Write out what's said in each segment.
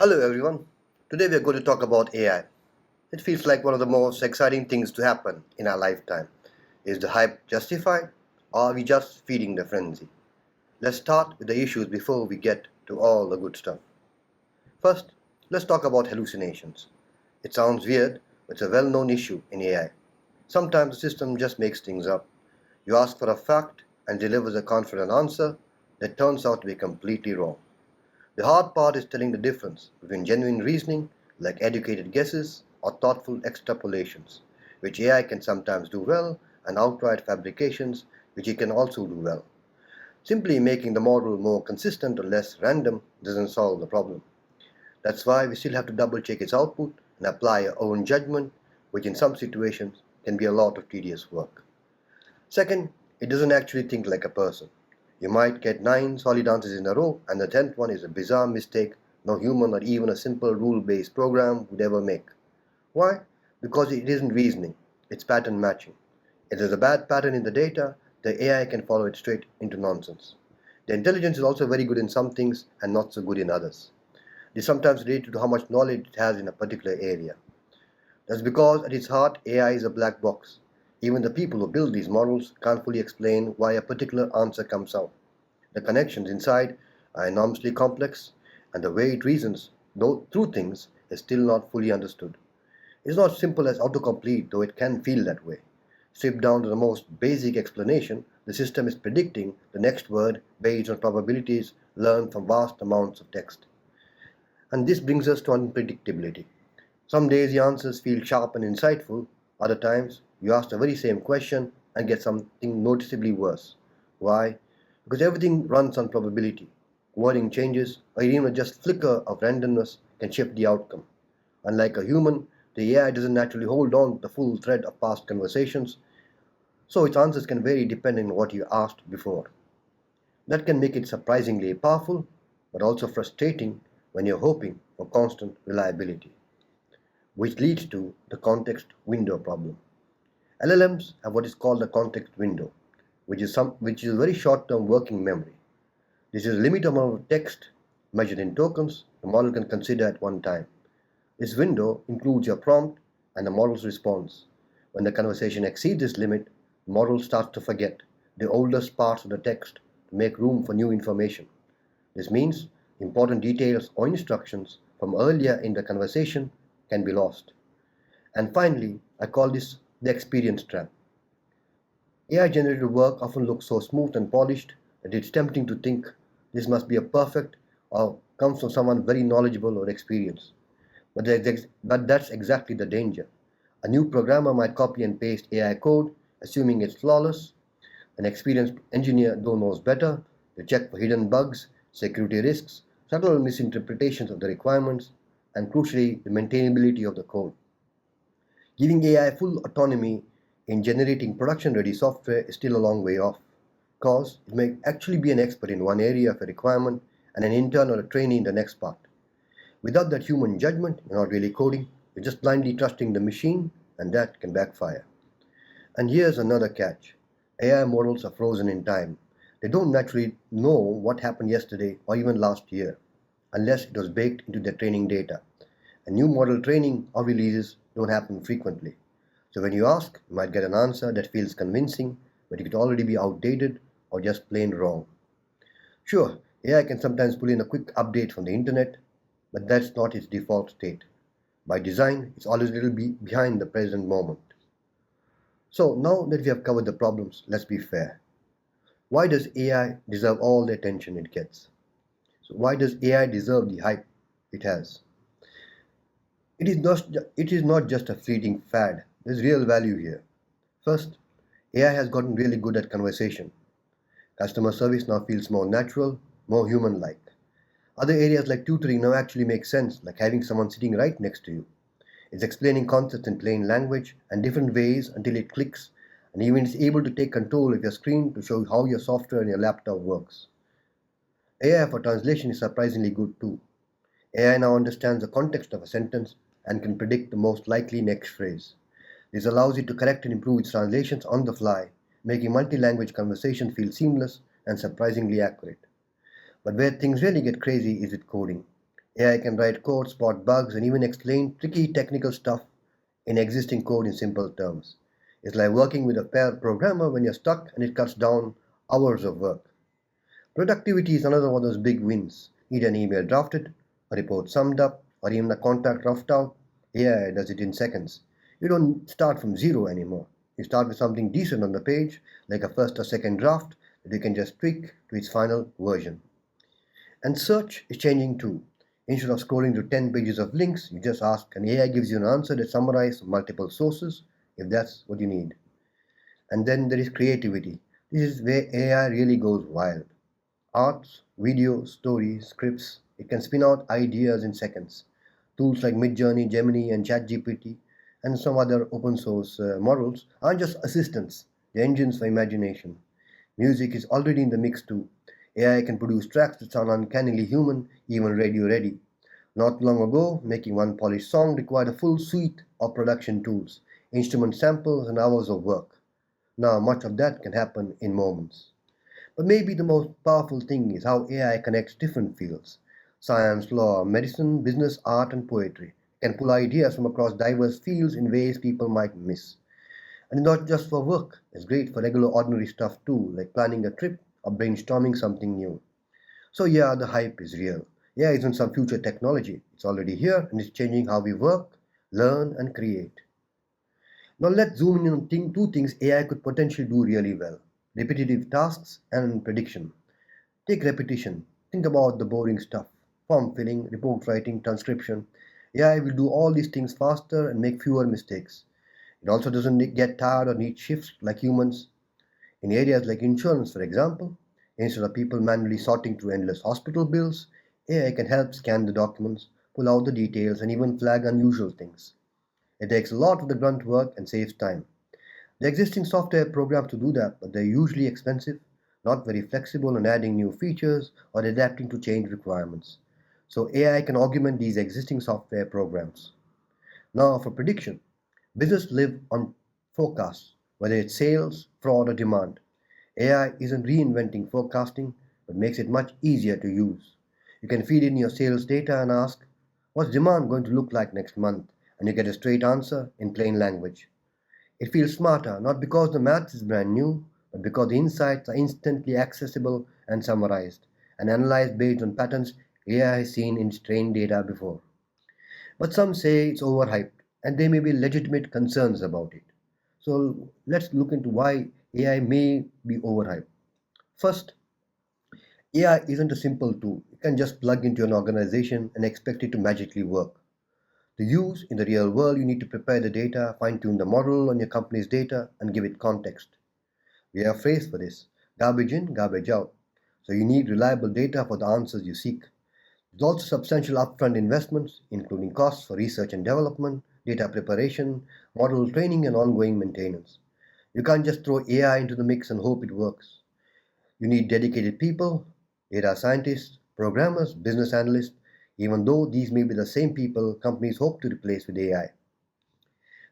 Hello everyone. Today we are going to talk about AI. It feels like one of the most exciting things to happen in our lifetime. Is the hype justified or are we just feeding the frenzy? Let's start with the issues before we get to all the good stuff. First, let's talk about hallucinations. It sounds weird, but it's a well-known issue in AI. Sometimes the system just makes things up. You ask for a fact and delivers a confident answer that turns out to be completely wrong. The hard part is telling the difference between genuine reasoning, like educated guesses, or thoughtful extrapolations, which AI can sometimes do well, and outright fabrications, which it can also do well. Simply making the model more consistent or less random doesn't solve the problem. That's why we still have to double check its output and apply our own judgment, which in some situations can be a lot of tedious work. Second, it doesn't actually think like a person. You might get 9 solid answers in a row, and the 10th one is a bizarre mistake no human or even a simple rule-based program would ever make. Why? Because it isn't reasoning, it's pattern matching. If there's a bad pattern in the data, the AI can follow it straight into nonsense. The intelligence is also very good in some things and not so good in others. This is sometimes related to how much knowledge it has in a particular area. That's because at its heart, AI is a black box. Even the people who build these models can't fully explain why a particular answer comes out. The connections inside are enormously complex, and the way it reasons through things is still not fully understood. It's not simple as autocomplete, though it can feel that way. Stripped down to the most basic explanation, the system is predicting the next word based on probabilities learned from vast amounts of text. And this brings us to unpredictability. Some days the answers feel sharp and insightful, other times you ask the very same question and get something noticeably worse. Why? Because everything runs on probability. Wording changes, or even just flicker of randomness can shift the outcome. Unlike a human, the AI doesn't naturally hold on to the full thread of past conversations, so its answers can vary depending on what you asked before. That can make it surprisingly powerful, but also frustrating when you're hoping for constant reliability, which leads to the context window problem. LLMs have what is called a context window, which is a very short-term working memory. This is a limited amount of text measured in tokens the model can consider at one time. This window includes your prompt and the model's response. When the conversation exceeds this limit, the model starts to forget the oldest parts of the text to make room for new information. This means important details or instructions from earlier in the conversation can be lost. And finally, I call this the experience trap. AI-generated work often looks so smooth and polished that it's tempting to think this must be a perfect or comes from someone very knowledgeable or experienced. But that's exactly the danger. A new programmer might copy and paste AI code, assuming it's flawless. An experienced engineer, though, knows better. They check for hidden bugs, security risks, subtle misinterpretations of the requirements, and crucially, the maintainability of the code. Giving AI full autonomy in generating production-ready software is still a long way off, because it may actually be an expert in one area of a requirement and an intern or a trainee in the next part. Without that human judgment, you're not really coding, you're just blindly trusting the machine, and that can backfire. And here's another catch. AI models are frozen in time. They don't naturally know what happened yesterday or even last year, unless it was baked into their training data. And new model training or releases don't happen frequently. So when you ask, you might get an answer that feels convincing, but it could already be outdated or just plain wrong. Sure, AI can sometimes pull in a quick update from the internet, but that's not its default state. By design, it's always a little behind the present moment. So now that we have covered the problems, let's be fair. Why does AI deserve all the attention it gets? So why does AI deserve the hype it has? It is not just a fleeting fad. There's real value here. First, AI has gotten really good at conversation. Customer service now feels more natural, more human-like. Other areas like tutoring now actually make sense, like having someone sitting right next to you. It's explaining concepts in plain language and different ways until it clicks, and even is able to take control of your screen to show how your software and your laptop works. AI for translation is surprisingly good too. AI now understands the context of a sentence and can predict the most likely next phrase. This allows it to correct and improve its translations on the fly, making multi-language conversation feel seamless and surprisingly accurate. But where things really get crazy is with coding. AI can write code, spot bugs, and even explain tricky technical stuff in existing code in simple terms. It's like working with a pair programmer when you're stuck and it cuts down hours of work. Productivity is another one of those big wins. Need an email drafted, a report summed up, or even a contact roughed out? AI does it in seconds. You don't start from zero anymore. You start with something decent on the page, like a first or second draft that you can just tweak to its final version. And search is changing too. Instead of scrolling through 10 pages of links, you just ask and AI gives you an answer that summarizes multiple sources if that's what you need. And then there is creativity. This is where AI really goes wild. Arts, videos, stories, scripts, it can spin out ideas in seconds. Tools like Midjourney, Gemini, and ChatGPT, and some other open source models aren't just assistants, they're engines for imagination. Music is already in the mix too. AI can produce tracks that sound uncannily human, even radio ready. Not long ago, making one polished song required a full suite of production tools, instrument samples, and hours of work. Now, much of that can happen in moments. But maybe the most powerful thing is how AI connects different fields: science, law, medicine, business, art, and poetry. It can pull ideas from across diverse fields in ways people might miss. And not just for work, it's great for regular ordinary stuff too, like planning a trip or brainstorming something new. So, yeah, the hype is real. AI isn't some future technology, it's already here and it's changing how we work, learn, and create. Now, let's zoom in on two things AI could potentially do really well: repetitive tasks and prediction. Take repetition. Think about the boring stuff: form filling, report writing, transcription. AI will do all these things faster and make fewer mistakes. It also doesn't get tired or need shifts like humans. In areas like insurance, for example, instead of people manually sorting through endless hospital bills, AI can help scan the documents, pull out the details, and even flag unusual things. It takes a lot of the grunt work and saves time. The existing software programs to do that, but they're usually expensive, not very flexible in adding new features or adapting to change requirements. So AI can augment these existing software programs. Now for prediction. Business live on forecasts, whether it's sales, fraud, or demand. AI isn't reinventing forecasting, but makes it much easier to use. You can feed in your sales data and ask, what's demand going to look like next month? And you get a straight answer in plain language. It feels smarter, not because the math is brand new, but because the insights are instantly accessible and summarized, and analyzed based on patterns AI has seen in its trained data before. But some say it's overhyped, and there may be legitimate concerns about it. So let's look into why AI may be overhyped. First, AI isn't a simple tool. You can just plug into an organization and expect it to magically work. To use in the real world, you need to prepare the data, fine tune the model on your company's data, and give it context. We have a phrase for this: garbage in, garbage out. So you need reliable data for the answers you seek. There's also substantial upfront investments, including costs for research and development, data preparation, model training, and ongoing maintenance. You can't just throw AI into the mix and hope it works. You need dedicated people, data scientists, programmers, business analysts, even though these may be the same people companies hope to replace with AI.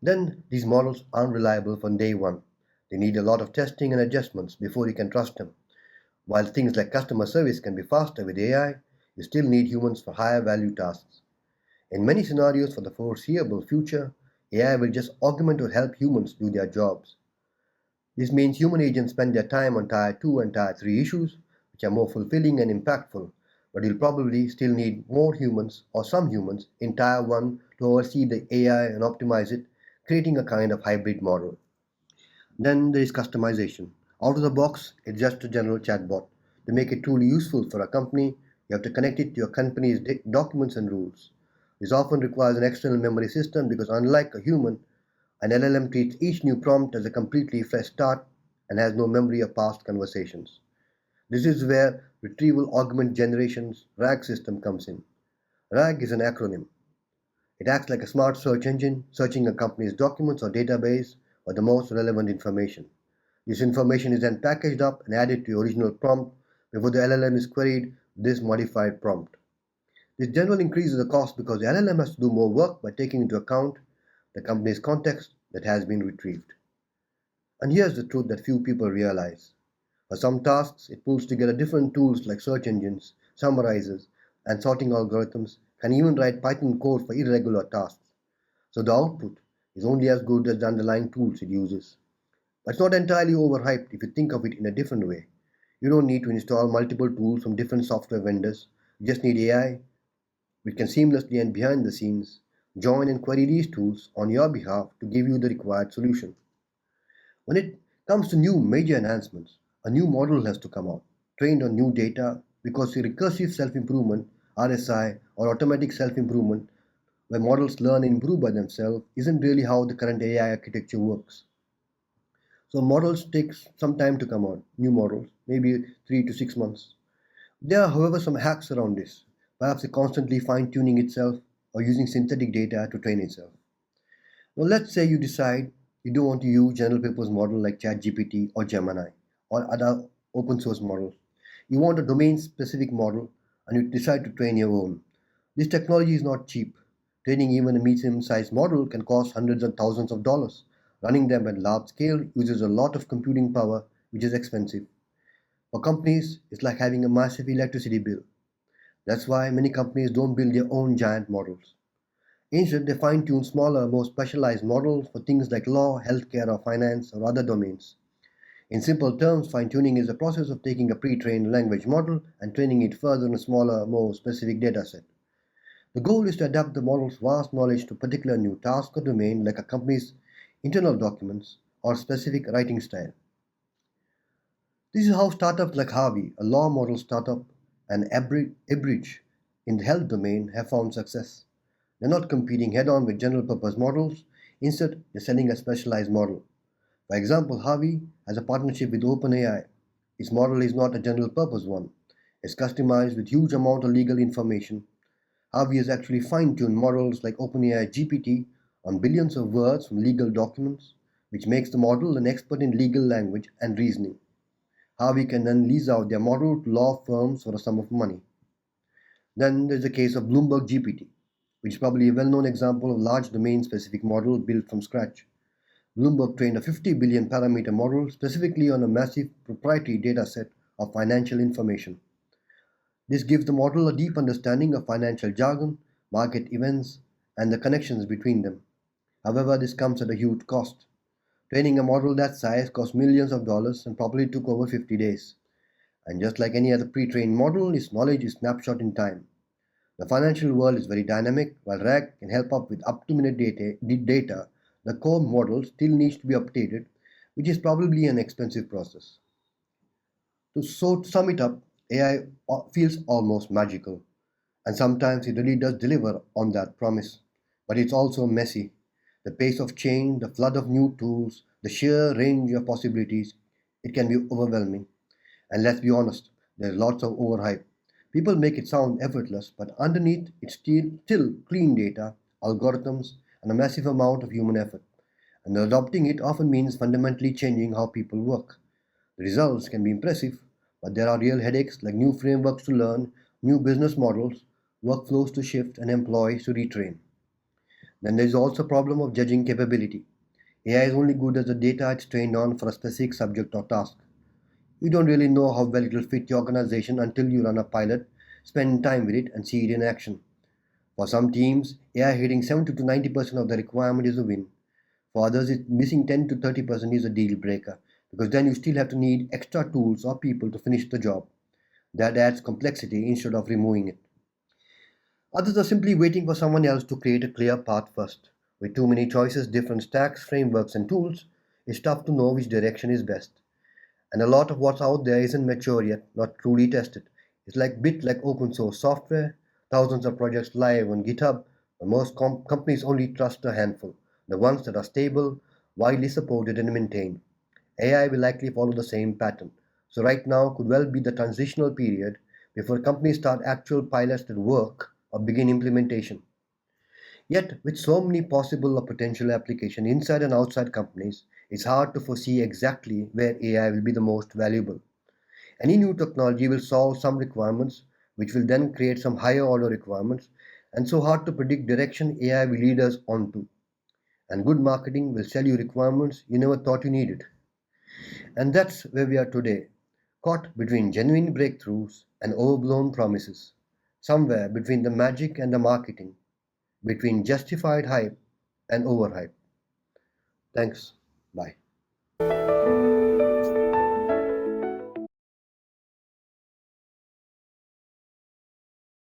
Then these models aren't reliable from day one. They need a lot of testing and adjustments before you can trust them. While things like customer service can be faster with AI, you still need humans for higher value tasks. In many scenarios for the foreseeable future, AI will just augment or help humans do their jobs. This means human agents spend their time on tier 2 and tier 3 issues, which are more fulfilling and impactful, but you'll probably still need more humans or some humans in tier 1 to oversee the AI and optimize it, creating a kind of hybrid model. Then there is customization. Out of the box, it's just a general chatbot. To make it truly useful for a company, you have to connect it to your company's documents and rules. This often requires an external memory system because, unlike a human, an LLM treats each new prompt as a completely fresh start and has no memory of past conversations. This is where Retrieval Augment Generation's RAG system comes in. RAG is an acronym. It acts like a smart search engine, searching a company's documents or database for the most relevant information. This information is then packaged up and added to your original prompt before the LLM is queried with this modified prompt. This generally increases the cost because the LLM has to do more work by taking into account the company's context that has been retrieved. And here's the truth that few people realize. For some tasks, it pulls together different tools like search engines, summarizers, and sorting algorithms can even write Python code for irregular tasks. So the output is only as good as the underlying tools it uses. But it's not entirely overhyped if you think of it in a different way. You don't need to install multiple tools from different software vendors. You just need AI, which can seamlessly and behind the scenes join and query these tools on your behalf to give you the required solution. When it comes to new major enhancements, a new model has to come out, trained on new data, because the recursive self-improvement, RSI, or automatic self-improvement, where models learn and improve by themselves, isn't really how the current AI architecture works. So models take some time to come out, new models, maybe 3 to 6 months. There are, however, some hacks around this. Perhaps it constantly fine-tuning itself or using synthetic data to train itself. Now let's say you decide you don't want to use general purpose model like ChatGPT or Gemini or other open source models. You want a domain specific model and you decide to train your own. This technology is not cheap. Training even a medium sized model can cost hundreds and thousands of dollars. Running them at large scale uses a lot of computing power, which is expensive. For companies, it's like having a massive electricity bill. That's why many companies don't build their own giant models. Instead, they fine tune smaller, more specialized models for things like law, healthcare, or finance, or other domains. In simple terms, fine tuning is the process of taking a pre trained language model and training it further in a smaller, more specific dataset. The goal is to adapt the model's vast knowledge to a particular new task or domain, like a company's internal documents or specific writing style. This is how startups like Harvey, a law model startup, and Abridge in the health domain have found success. They're not competing head on with general purpose models, instead, they're selling a specialized model. For example, Harvey has a partnership with OpenAI. Its model is not a general purpose one, it's customized with huge amount of legal information. Harvey has actually fine-tuned models like OpenAI GPT on billions of words from legal documents, which makes the model an expert in legal language and reasoning. Harvey can then lease out their model to law firms for a sum of money. Then there's the case of Bloomberg GPT, which is probably a well-known example of large domain-specific model built from scratch. Bloomberg trained a 50 billion parameter model specifically on a massive proprietary dataset of financial information. This gives the model a deep understanding of financial jargon, market events, and the connections between them. However, this comes at a huge cost. Training a model that size cost millions of dollars and probably took over 50 days. And just like any other pre-trained model, its knowledge is snapshot in time. The financial world is very dynamic. While RAG can help up with up-to-minute data, the core model still needs to be updated, which is probably an expensive process. To sum it up, AI feels almost magical, and sometimes it really does deliver on that promise. But it's also messy. The pace of change, the flood of new tools, the sheer range of possibilities, it can be overwhelming. And let's be honest, there's lots of overhype. People make it sound effortless, but underneath it's still clean data, algorithms, and a massive amount of human effort. And adopting it often means fundamentally changing how people work. The results can be impressive, but there are real headaches like new frameworks to learn, new business models, workflows to shift, and employees to retrain. Then there is also a problem of judging capability. AI is only good as the data it's trained on for a specific subject or task. You don't really know how well it will fit your organization until you run a pilot, spend time with it, and see it in action. For some teams, AI hitting 70 to 90% of the requirement is a win. For others, it missing 10 to 30% is a deal breaker because then you still have to need extra tools or people to finish the job. That adds complexity instead of removing it. Others are simply waiting for someone else to create a clear path first. With too many choices, different stacks, frameworks, and tools, it's tough to know which direction is best. And a lot of what's out there isn't mature yet, not truly tested. It's like bit like open source software, thousands of projects live on GitHub, but most companies only trust a handful, the ones that are stable, widely supported and maintained. AI will likely follow the same pattern. So right now could well be the transitional period before companies start actual pilots that work or begin implementation. Yet, with so many possible or potential applications inside and outside companies, it's hard to foresee exactly where AI will be the most valuable. Any new technology will solve some requirements, which will then create some higher order requirements, and so hard to predict direction AI will lead us onto. And good marketing will sell you requirements you never thought you needed. And that's where we are today, caught between genuine breakthroughs and overblown promises. somewhere between the magic and the marketing, between justified hype and overhype. Thanks. Bye.